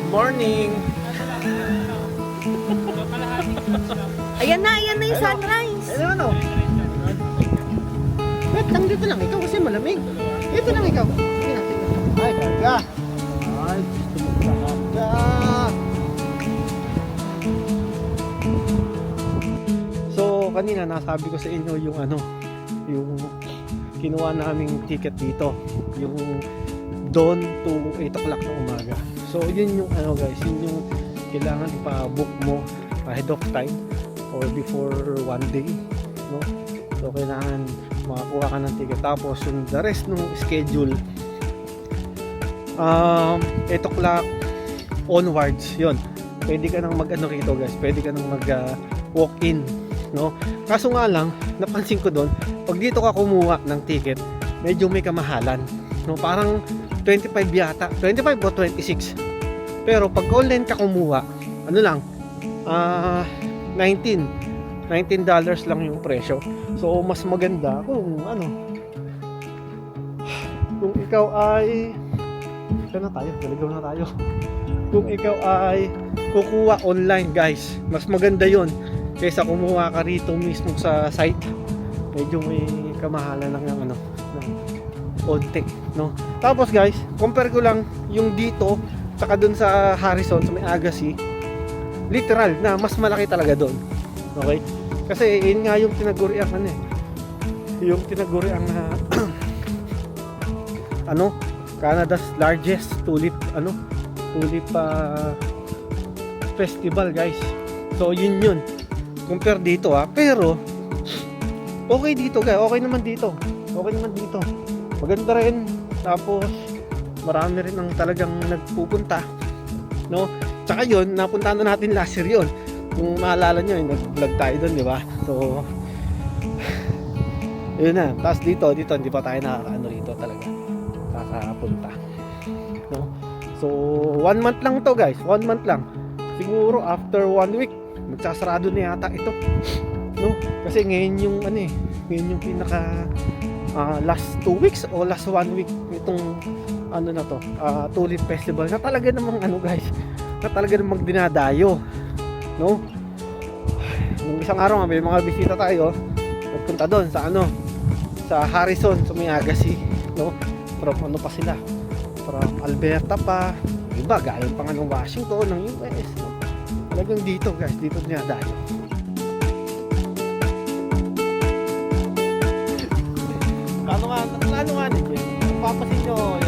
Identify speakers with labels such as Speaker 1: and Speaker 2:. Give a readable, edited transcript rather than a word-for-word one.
Speaker 1: morning!
Speaker 2: Ayan na yung sunrise.
Speaker 1: Ano? Wait, dito lang ikaw kasi malamig. Dito lang ikaw. Ay, karga. Ay, karga. So, kanina nasabi ko sa inyo yung yung kinuha naming ticket dito. Yung dawn to 8 o'clock ng umaga. So, yun yung guys, yun yung kailangan ipa-book mo ahead of time or before one day, no? So, kailangan makakuha ka ng ticket. Tapos, yung the rest ng schedule, 8 o'clock onwards, yun. Pwede ka nang rito guys. Pwede ka nang walk-in, no? Kaso nga lang, napansin ko doon, pag dito ka kumuha ng ticket, medyo may kamahalan, no? Parang 25 yata, 25 o 26. Pero pag online ka kumuha, $19 lang yung presyo. So mas maganda kung kung ikaw ay naligaw na tayo. Kung ikaw ay kukuha online guys, mas maganda yon kaysa kumuha ka rito mismo sa site. Medyo may kamahalan lang ng konti, no? Tapos guys, compare ko lang yung dito saka dun sa Harrison sa may Agassi, literal na mas malaki talaga doon. Okay? Kasi yun nga yung tinaguriang yung tinaguriang Canada's largest tulip festival guys. So yun compare dito pero okay dito guys, okay naman dito, maganda rin. Tapos marami rin ang talagang nagpupunta, no? Tsaka yun, napunta na natin last year yun. Kung maalala nyo, nag-vlog tayo doon, di ba? So yun na. Tapos dito hindi pa tayo rito talaga kakapunta, no? So 1 month lang to guys, 1 month lang. Siguro after 1 week magsasarado na yata ito, no? Kasi ngayon yung ngayon yung pinaka last 2 weeks o last 1 week nitong tulip festival na talaga namang guys, na talaga namang dinadayo, no? Nung isang araw may mga bisita tayo, nagpunta doon sa Harrison sa may Agassi, no? From pa sila, from Alberta pa, iba galing pa nga ng Washington, ng US, no? Talagang dito guys, dito dinadayo. Paano nga papasin nyo